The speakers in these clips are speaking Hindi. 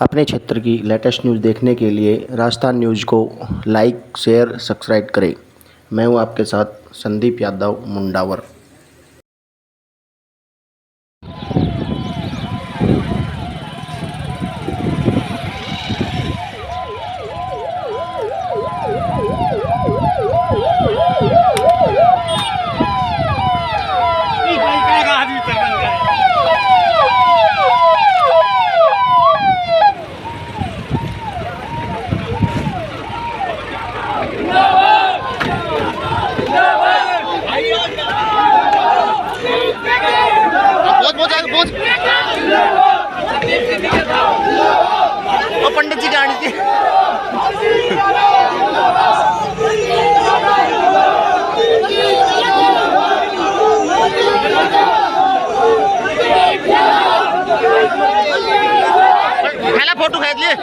अपने क्षेत्र की लेटेस्ट न्यूज़ देखने के लिए राजस्थान न्यूज़ को लाइक, शेयर, सब्सक्राइब करें। मैं हूं आपके साथ संदीप यादव मुंडावर। पंडित जी गाड़ी थी। पहला फोटो खींच लिए।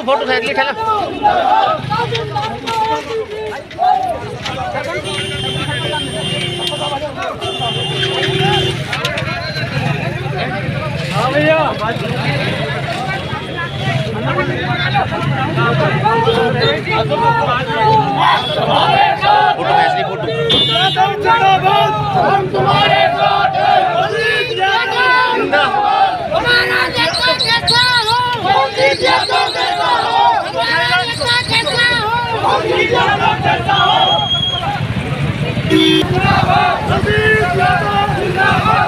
फोटो खींच लिए। चलो भैया फोटो खींच ली। फोटो हम तुम्हारे साथ हैं। हमारा नेता कैसा हो, मोदी कैसा हो, हमारा नेता कैसा हो, मोदी कैसा हो। जिंदाबाद जिंदाबाद जिंदाबाद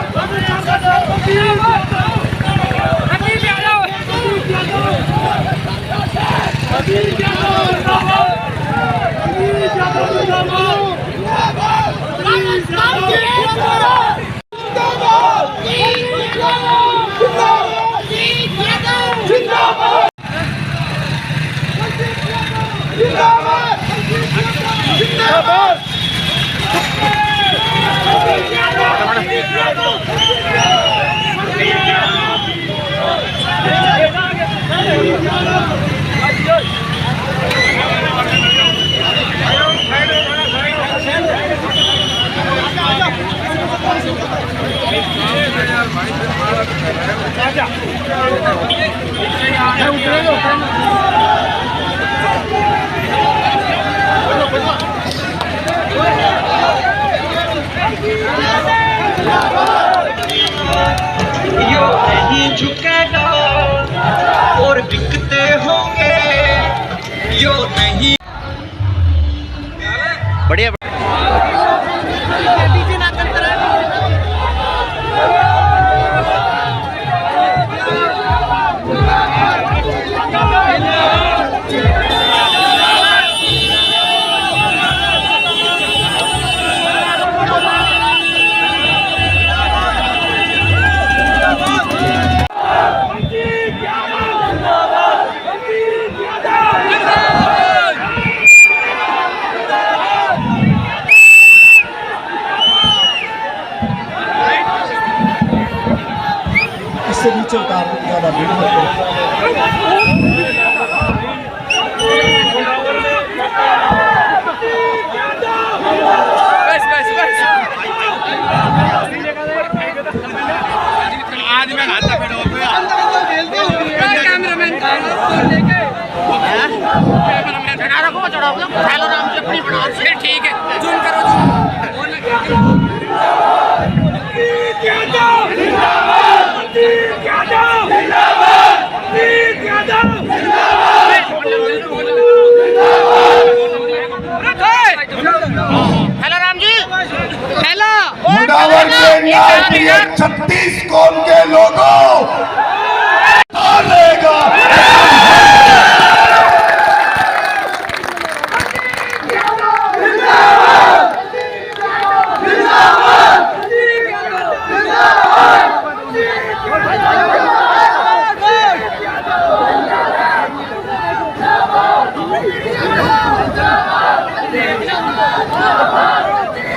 यो नहीं झुकेगा और बिकते होंगे, यो नहीं। बढ़िया। इससे नीचे उतार दो, ज़्यादा भीड़ मत करो। आज मैं खाता बैठा कैमरामैन को चढ़ाओ। हेलो राम जी अपनी बनाओ। ठीक है, जूम करो। हेलो राम जी। हेलो मुंडावर के न्याय प्रिय 36 कौम के लोगों लेगा।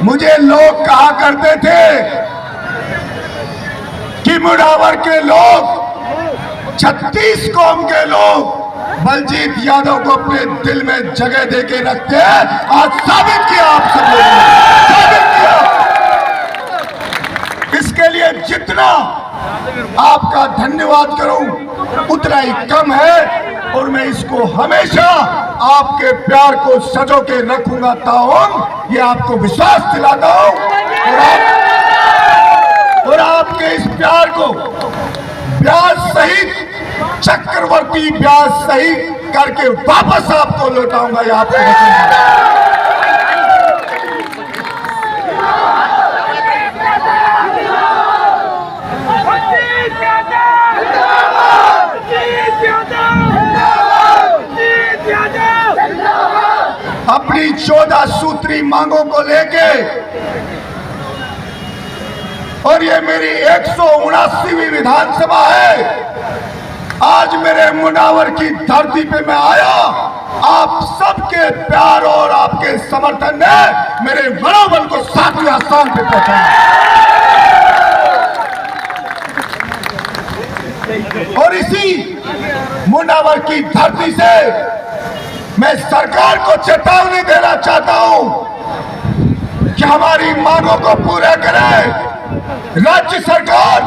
मुझे लोग कहा करते थे कि मुनावर के लोग, 36 कौम के लोग बलजीत यादव को अपने दिल में जगह देके रखते हैं। आज साबित किया आप सब लोगों ने, साबित किया। इसके लिए जितना आपका धन्यवाद करूं उतना ही कम है, और मैं इसको हमेशा आपके प्यार को सजो के रखूंगा ताऊं, ये आपको विश्वास दिलाता हूं। और आपके इस प्यार को ब्याज सहित, चक्रवर्ती ब्याज सहित करके वापस आपको लौटाऊंगा, ये आपको वचन। अपनी 14 सूत्री मांगों को लेके, और ये मेरी 179वीं विधानसभा है। आज मेरे मुनावर की धरती पे मैं आया, आप सबके प्यार और आपके समर्थन ने मेरे मनोबल को 7वें स्थान पे पहुंचाया। और इसी मुनावर की धरती से मैं सरकार को चेतावनी देना चाहता हूं कि हमारी मांगों को पूरा करें राज्य सरकार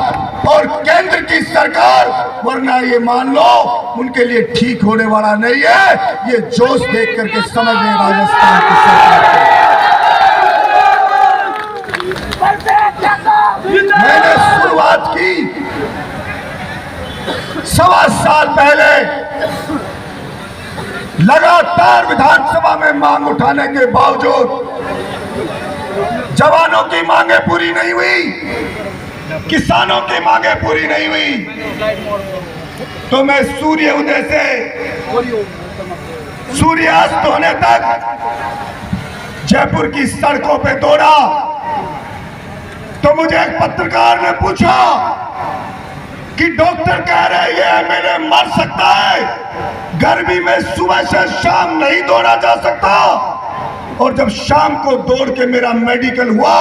और केंद्र की सरकार, वरना ये मान लो उनके लिए ठीक होने वाला नहीं है। ये जोश देख करके समझ लें राजस्थान की सरकार। मैंने शुरुआत की 1.25 साल पहले, लगातार विधानसभा में मांग उठाने के बावजूद जवानों की मांगे पूरी नहीं हुई, किसानों की मांगे पूरी नहीं हुई, तो मैं सूर्य उदय से सूर्यास्त होने तक जयपुर की सड़कों पे दौड़ा। तो मुझे एक पत्रकार ने पूछा कि डॉक्टर कह रहे ये एमएलए मर सकता है, गर्मी में सुबह से शाम नहीं दौड़ा जा सकता। और जब शाम को दौड़ के मेरा मेडिकल हुआ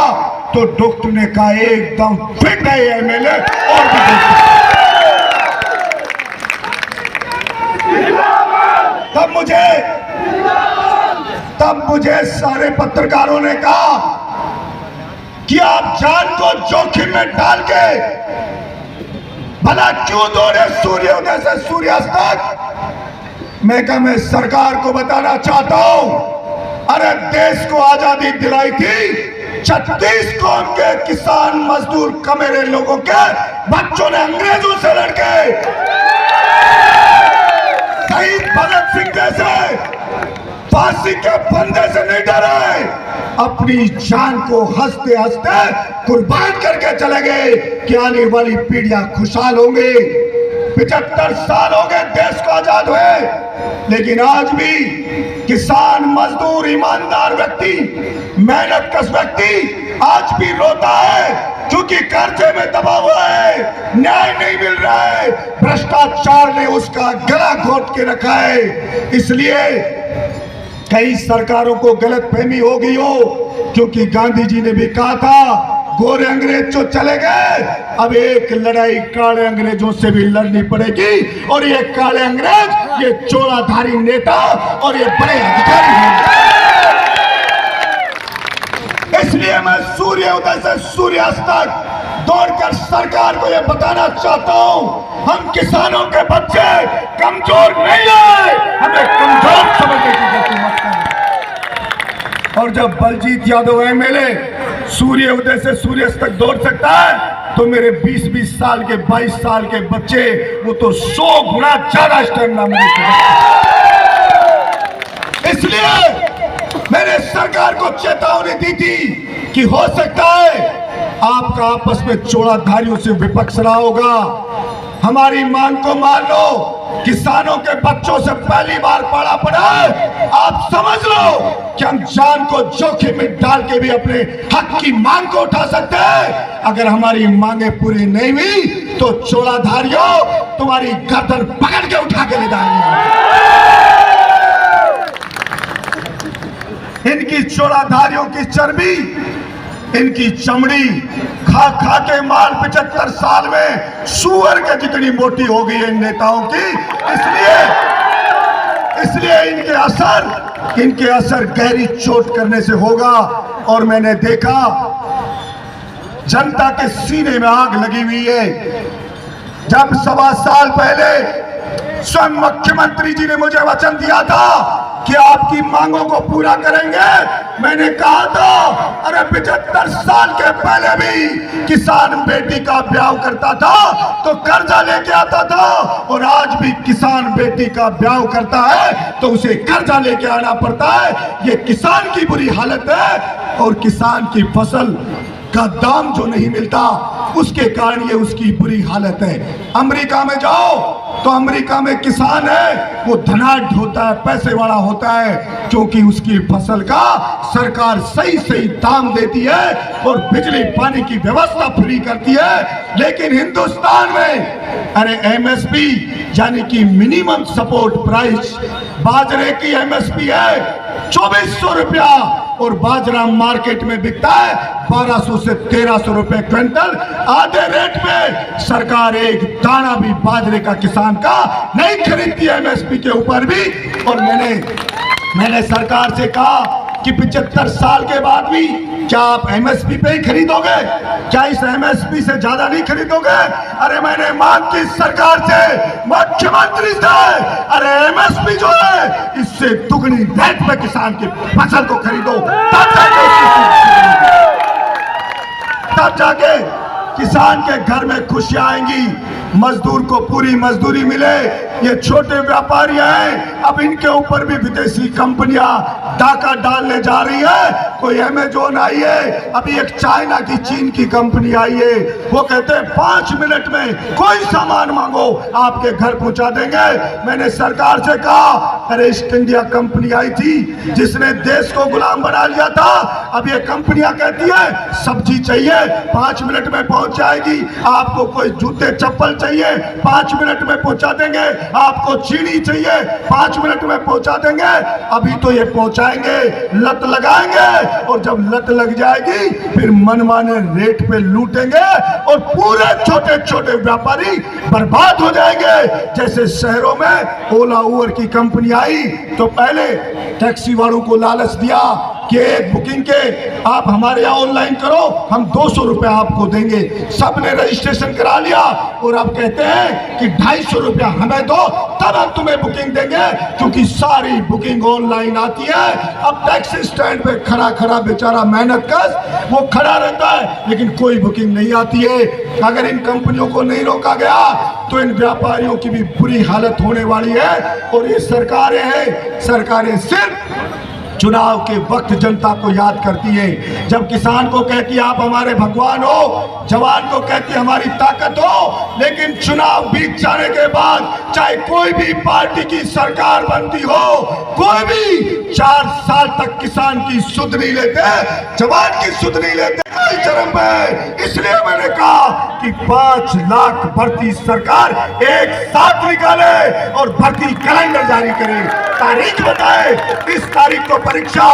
तो डॉक्टर ने कहा एकदम फिट है एमएलए, और भी तब मुझे सारे पत्रकारों ने कहा कि आप जान को जोखिम में डाल के भला क्यों दौड़े सूर्योदय से सूर्यास्त तक। मैं कहा मैं सरकार को बताना चाहता हूं, अरे देश को आजादी दिलाई थी 36 कौम के किसान मजदूर कमेरे लोगों के बच्चों ने अंग्रेजों से लड़के शहीद भगत सिंह जैसे फांसी के फंदे से नहीं डरे, अपनी जान को हंसते हंसते कुर्बान करके चले गए कि आने वाली पीढ़ियां खुशहाल होंगी। 75 साल हो गए देश को आजाद हुए, लेकिन आज भी किसान मजदूर ईमानदार व्यक्ति, मेहनतकश व्यक्ति आज भी रोता है, क्योंकि कर्जे में दबा हुआ है, न्याय नहीं मिल रहा है, भ्रष्टाचार ने उसका गला घोट के रखा है। इसलिए कई सरकारों को गलतफहमी हो गई हो, क्योंकि गांधी जी ने भी कहा था गोरे अंग्रेज जो चले गए, अब एक लड़ाई काले अंग्रेजों से भी लड़नी पड़ेगी, और ये काले अंग्रेज ये चोराधारी नेता और ये बड़े अधिकारी हैं। इसलिए मैं सूर्योदय से सूर्यास्त तक दौड़कर सरकार को यह बताना चाहता हूं, हम किसानों के बच्चे कमजोर नहीं है, हमें कमजोर समझने की गलती मत करें। और जब बलजीत यादव एमएलए सूर्योदय से सूर्यास्त तक दौड़ सकता है, तो मेरे 20-20 साल के 22 साल के बच्चे वो तो 100 गुना ज्यादा स्टेमिना मेरे। इसलिए मैंने सरकार को चेतावनी दी थी कि हो सकता है आपका आपस में चोराधारियों से विपक्ष रहा होगा, हमारी मांग को मान लो। किसानों के बच्चों से पहली बार पड़ा पड़ा है, आप समझ लो कि हम जान को जोखिम में डाल के भी अपने हक की मांग को उठा सकते हैं। अगर हमारी मांगे पूरी नहीं हुई तो चोराधारियों तुम्हारी गर्दन पकड़ के उठा के ले जाएंगे। इनकी चोराधारियों की चर्बी इनकी चमड़ी खा खा के माल 75 साल में सूअर के जितनी मोटी हो गई है इन नेताओं की। इसलिए इनके असर गहरी चोट करने से होगा। और मैंने देखा जनता के सीने में आग लगी हुई है। जब 1.25 साल पहले स्वयं मुख्यमंत्री जी ने मुझे वचन दिया था कि आपकी मांगों को पूरा करेंगे, मैंने कहा था अरे 75 साल के पहले भी किसान बेटी का ब्याह करता था तो कर्जा लेके आता था, और आज भी किसान बेटी का ब्याह करता है तो उसे कर्जा लेके आना पड़ता है। ये किसान की बुरी हालत है, और किसान की फसल का दाम जो नहीं मिलता उसके कारण ये उसकी बुरी हालत है। अमेरिका में जाओ तो अमेरिका में किसान है वो धनाढ्य होता है, पैसे वाला होता है, क्योंकि उसकी फसल का सरकार सही दाम देती है और बिजली पानी की व्यवस्था फ्री करती है। लेकिन हिंदुस्तान में अरे एमएसपी यानी कि मिनिमम सपोर्ट प्राइस, बाजरे की एमएसपी है 2400 रुपया, और बाजरा मार्केट में बिकता है 1200 से 1300 रुपए क्विंटल। आधे रेट पे सरकार एक दाना भी बाजरे का किसान का नहीं खरीदती है एमएसपी के ऊपर भी। और मैंने सरकार से कहा कि 75 साल के बाद भी क्या आप एमएसपी पे ही खरीदोगे, क्या इस एमएसपी से ज्यादा नहीं खरीदोगे? अरे मैंने मांग की सरकार से, मुख्यमंत्री से, अरे एमएसपी जो है इससे दुगनी रेट पे किसान की फसल को खरीदो, तब जाके किसान के घर में खुशियां आएंगी, मजदूर को पूरी मजदूरी मिले। ये छोटे व्यापारी हैं, अब इनके ऊपर भी विदेशी कंपनियां डाका डालने जा रही है। कोई अमेजोन आई है, अभी एक चाइना की, चीन की कंपनी आई है, वो कहते हैं 5 मिनट में कोई सामान मांगो आपके घर पहुंचा देंगे। मैंने सरकार से कहा अरे ईस्ट इंडिया कंपनी आई थी जिसने देश को गुलाम बना लिया था, अब ये कंपनियां कहती है सब्जी चाहिए 5 मिनट में पहुंच जाएगी, आपको कोई जूते चप्पल चाहिए 5 मिनट में पहुंचा देंगे, आपको चीनी चाहिए 5 मिनट में पहुंचा देंगे। अभी तो ये पहुंचाएंगे, लत लगाएंगे, और जब लत लग जाएगी फिर मनमाने रेट पे लूटेंगे और पूरे छोटे छोटे व्यापारी बर्बाद हो जाएंगे। जैसे शहरों में ओला उबर की कंपनी आई तो पहले टैक्सी वालों को लालच दिया कि एक बुकिंग के आप हमारे यहाँ ऑनलाइन करो, हम 200 रुपया आपको देंगे। सबने रजिस्ट्रेशन करा लिया और अब कहते हैं कि 250 रुपया हमें दो तब हम तुम्हें बुकिंग देंगे, क्योंकि सारी बुकिंग ऑनलाइन आती है। अब टैक्सी स्टैंड पे खड़ा खड़ा बेचारा मेहनत कश वो खड़ा रहता है, लेकिन कोई बुकिंग नहीं आती है। अगर इन कंपनियों को नहीं रोका गया तो इन व्यापारियों की भी बुरी हालत होने वाली है। और ये सरकारें हैं, सरकारें सिर्फ चुनाव के वक्त जनता को याद करती है। जब किसान को कहती है आप हमारे भगवान हो, जवान को कहती है हमारी ताकत हो, लेकिन चुनाव बीत जाने के बाद चाहे कोई भी पार्टी की सरकार बनती हो, कोई भी 4 साल तक किसान की सुध नहीं लेते, जवान की सुध नहीं लेते, कोई शर्म है। इसलिए मैंने कहा कि 5 लाख भर्ती सरकार एक साथ निकाले और भर्ती कैलेंडर जारी करे, तारीख बताए, इस तारीख को परीक्षा,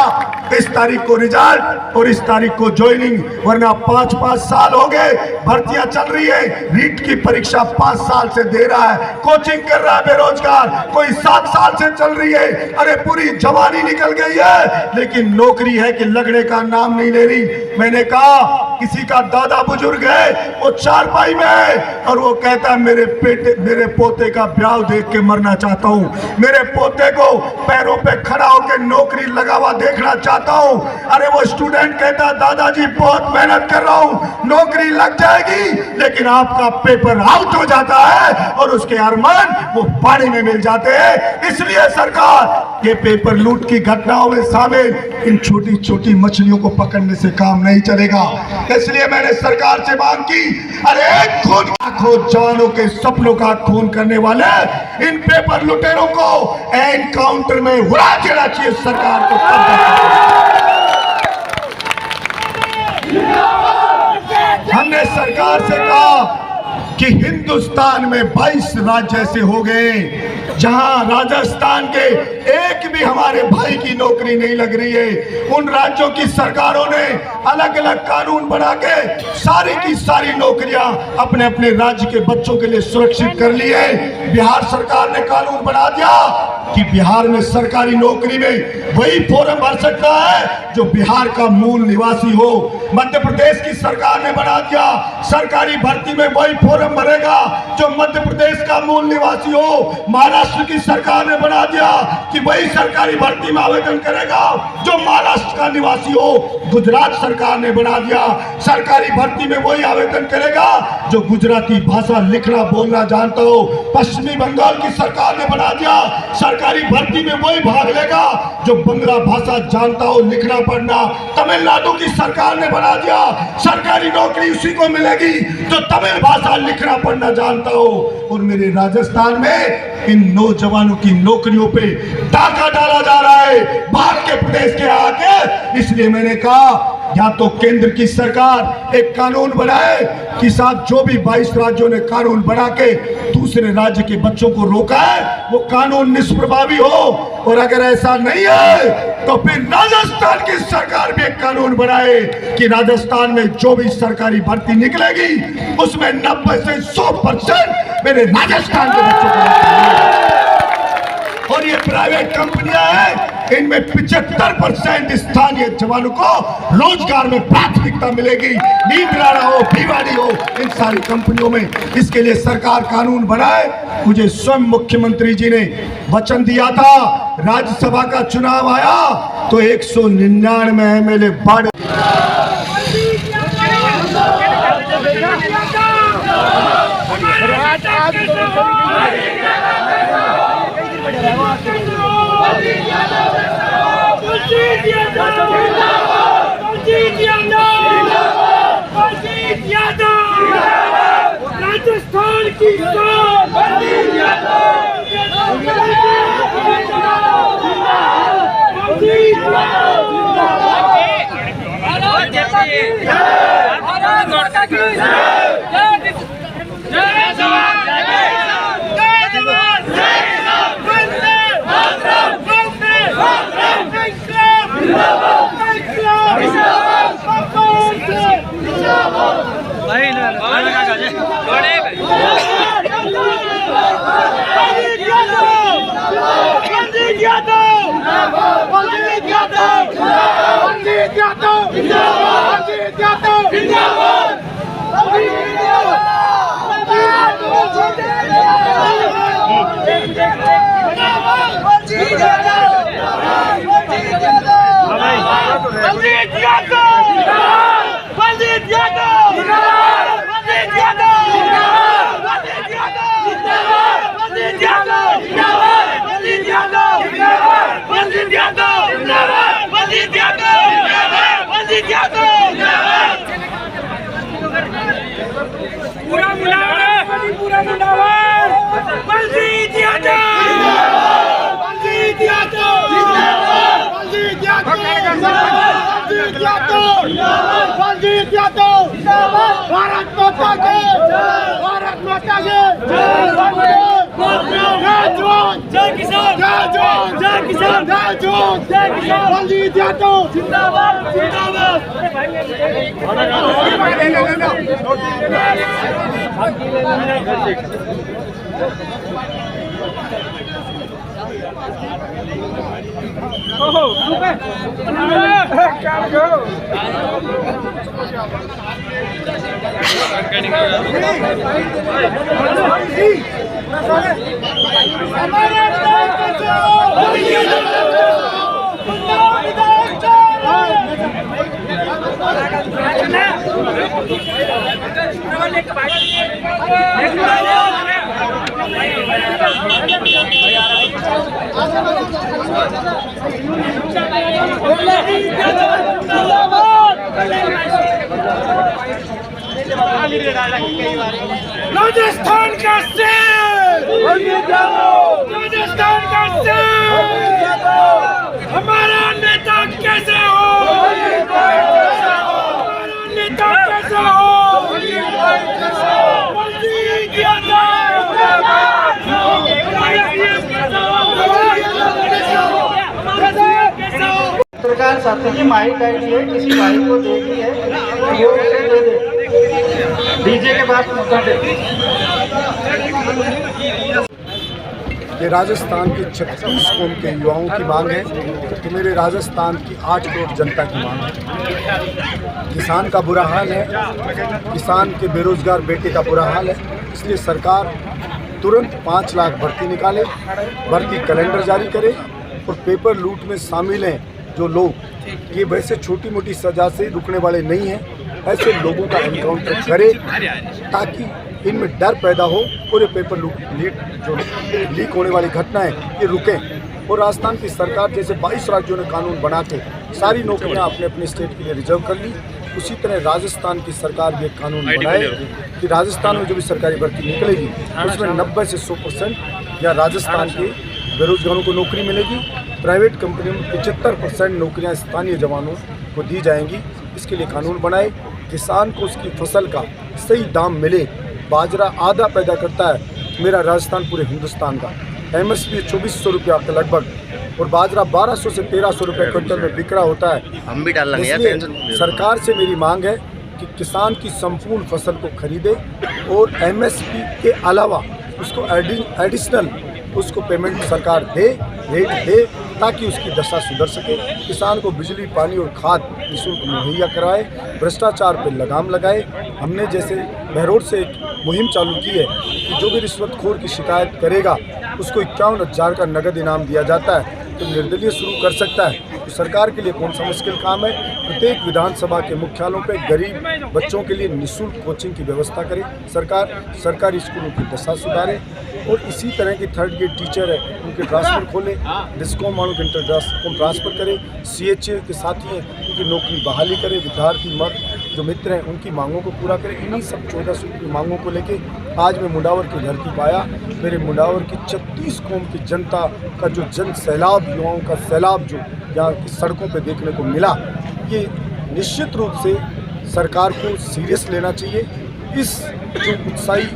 इस तारीख को रिजल्ट और इस तारीख को ज्वाइनिंग, वरना 5-5 साल हो गए भर्तियां चल रही है। रीट की परीक्षा 5 साल से दे रहा है, कोचिंग कर रहा है बेरोजगार, कोई 7 साल से चल रही है। अरे पूरी जवानी निकल गई है, लेकिन नौकरी है कि लगने का नाम नहीं ले रही। मैंने कहा किसी का दादा बुजुर्ग है, वो चारपाई में है और वो कहता है मेरे पोते का ब्याह देख के मरना चाहता हूँ, मेरे पोते को पैरों पे खड़ा होकर नौकरी लगा हुआ देखना चाहता हूँ। अरे वो स्टूडेंट कहता दादाजी बहुत मेहनत कर रहा हूँ, नौकरी लग जाएगी, लेकिन आपका पेपर आउट हो जाता है और उसके अरमान वो पानी में मिल जाते हैं। इसलिए सरकार ये पेपर लूट की घटनाओं में शामिल इन छोटी छोटी मछलियों को पकड़ने से काम नहीं चलेगा। इसलिए मैंने सरकार से मांग की, अरे खून लाखों जवानों के सपनों का खून करने वाले इन पेपर लुटेरों को एनकाउंटर में उड़ा देना चाहिए सरकार को। हमने सरकार से कहा कि हिंदुस्तान में 22 राज्य ऐसे हो गए जहां राजस्थान के एक भी हमारे भाई की नौकरी नहीं लग रही है। उन राज्यों की सरकारों ने अलग अलग कानून बना के सारी की सारी नौकरियां अपने अपने राज्य के बच्चों के लिए सुरक्षित कर ली है। बिहार सरकार ने कानून बना दिया कि बिहार में सरकारी नौकरी में वही फॉर्म भर सकता है जो बिहार का मूल निवासी हो। मध्य प्रदेश की सरकार ने बना दिया सरकारी भर्ती में वही फॉर्म भरेगा जो मध्य प्रदेश का मूल निवासी हो। महाराष्ट्र की सरकार ने बना दिया कि वही सरकारी भर्ती में आवेदन करेगा जो महाराष्ट्र का निवासी हो। गुजरात सरकार ने बना दिया सरकारी भर्ती में वही आवेदन करेगा जो गुजराती भाषा लिखना बोलना जानता हो। पश्चिमी बंगाल की सरकार ने बना दिया सरकारी भर्ती में वही भाग लेगा जो बंगला भाषा जानता हो लिखना पढ़ना। तमिलनाडु की सरकार ने बना दिया सरकारी नौकरी उसी को मिलेगी जो तमिल भाषा लिखना पढ़ना जानता हो। और मेरे राजस्थान में इन नौजवानों की नौकरियों पे डाका डाला जा रहा है बाहर के प्रदेश के आके। इसलिए मैंने कहा या तो केंद्र की सरकार एक कानून बनाए कि साथ जो भी 22 राज्यों ने कानून बना के दूसरे राज्य के बच्चों को रोका है वो कानून निष्प्रभावी हो। और अगर ऐसा नहीं है तो फिर राजस्थान की सरकार भी एक कानून बनाए कि राजस्थान में जो भी सरकारी भर्ती निकलेगी उसमें 90 से 100% मेरे राजस्थान के बच्चों को। और ये प्राइवेट कंपनियां हैं इनमें 75% स्थानीय जवानों को रोजगार में प्राथमिकता मिलेगी। नींदराड़ा हो भिवाड़ी हो इन सारी कंपनियों में। इसके लिए सरकार कानून बनाए। मुझे स्वयं मुख्यमंत्री जी ने वचन दिया था राज्यसभा का चुनाव आया तो 199 MLA बढ़ राजस्थान की भारत माता के जय जवान जय किसान जय जवान जय किसान जय जवान जय किसान बलजीत यादव जिंदाबाद जिंदाबाद। राजस्थान का शेर, राजस्थान का शेर, हमारा नेता कैसे हो, हमारा नेता कैसे हो, चाहते हैं कि माइक आईडी है, किसी भाई को देगी है वो उसे दे दे, डीजे के बाद मुद्दा दे। ये राजस्थान के 36 कौम के युवाओं की मांग है कि मेरे राजस्थान की 8 करोड़ जनता की मांग है। किसान का बुरा हाल है, किसान के बेरोजगार बेटे का बुरा हाल है, इसलिए सरकार तुरंत 5 लाख भर्ती निकाले, भर्ती कैलेंडर जारी करे और पेपर लूट में शामिल हैं जो लोग, ये वैसे छोटी मोटी सजा से रुकने वाले नहीं हैं, ऐसे लोगों का एनकाउंटर करे ताकि इनमें डर पैदा हो और ये पेपर लीक होने वाली घटनाएं ये रुकें। और राजस्थान की सरकार जैसे 22 राज्यों ने कानून बना के सारी नौकरियां अपने अपने स्टेट के लिए रिजर्व कर ली, उसी तरह राजस्थान की सरकार भी एक कानून बनाए कि राजस्थान में जो भी सरकारी भर्ती निकलेगी उसमें 90 से 100% या राजस्थान के बेरोजगारों को नौकरी मिलेगी। प्राइवेट कंपनियों में 75% नौकरियाँ स्थानीय जवानों को दी जाएंगी। इसके लिए कानून बनाए, किसान को उसकी फसल का सही दाम मिले। बाजरा आधा पैदा करता है मेरा राजस्थान पूरे हिंदुस्तान का, MSP 2400 रुपया के लगभग और बाजरा 1200 से 1300 रुपये क्विंटल में बिक रहा होता है। हम भी डाल लेंगे। इसलिए सरकार से मेरी मांग है कि किसान की संपूर्ण फसल को खरीदे और MSP के अलावा उसको एडिशनल उसको पेमेंट सरकार दे, रेट दे, ताकि उसकी दशा सुधर सके। किसान को बिजली, पानी और खाद निःशुल्क मुहैया कराए, भ्रष्टाचार पर लगाम लगाए। हमने जैसे बहरोड से एक मुहिम चालू की है कि जो भी रिश्वतखोर की शिकायत करेगा उसको 51,000 का नगद इनाम दिया जाता है, तो निर्दलीय शुरू कर सकता है। तो सरकार के लिए कौन सा मुश्किल काम है? प्रत्येक विधानसभा के मुख्यालयों पे गरीब बच्चों के लिए निःशुल्क कोचिंग की व्यवस्था करे सरकार, सरकारी स्कूलों की दशा सुधारे और इसी तरह की 3rd ग्रेड टीचर है उनके ट्रांसफ़र खोले, डिस्कॉम वालों के ट्रांसफ़र करे, CHA के साथी हैं उनकी नौकरी बहाली करे, विद्यार्थी जो मित्र हैं उनकी मांगों को पूरा करें। इन्हीं सब 1400 की मांगों को लेके आज मैं मुंडावर की धरती पाया। मेरे मुंडावर की 36 कौम की जनता का जो जन सैलाब, युवाओं का सैलाब जो यहाँ की सड़कों पे देखने को मिला, ये निश्चित रूप से सरकार को सीरियस लेना चाहिए। इस जो उत्साही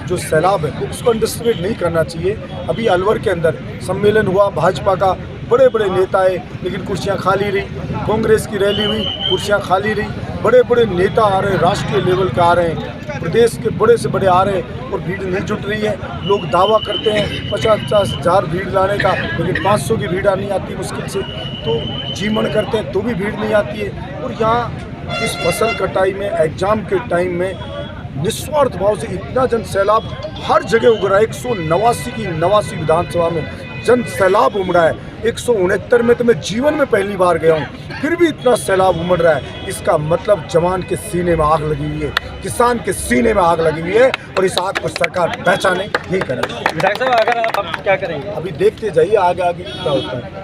जो सैलाब है उसको अंडरस्टिमेट नहीं करना चाहिए। अभी अलवर के अंदर सम्मेलन हुआ भाजपा का, बड़े बड़े नेता आए लेकिन कुर्सियाँ खाली रही। कांग्रेस की रैली हुई, कुर्सियाँ खाली रही। बड़े बड़े नेता आ रहे हैं, राष्ट्रीय लेवल का आ रहे हैं, प्रदेश के बड़े से बड़े आ रहे हैं और भीड़ नहीं जुट रही है। लोग दावा करते हैं 50-50 हज़ार भीड़ लाने का, लेकिन 500 की भीड़ नहीं आती मुश्किल से, तो जीवन करते हैं तो भी भीड़ नहीं आती है। और यहाँ इस फसल कटाई में, एग्जाम के टाइम में निस्वार्थ भाव से इतना जन सैलाब हर जगह उमड़ा है। 189 की 89 विधानसभा में जन सैलाब उमड़ा है। 169 में तो मैं जीवन में पहली बार गया हूँ, फिर भी इतना सैलाब उमड़ रहा है। इसका मतलब जवान के सीने में आग लगी हुई है, किसान के सीने में आग लगी हुई है और इस आग को सरकार पहचाने, यही करेगी। विधायक साहब, अगर आप क्या करेंगे? अभी देखते जाइए आगे आगे क्या होता है।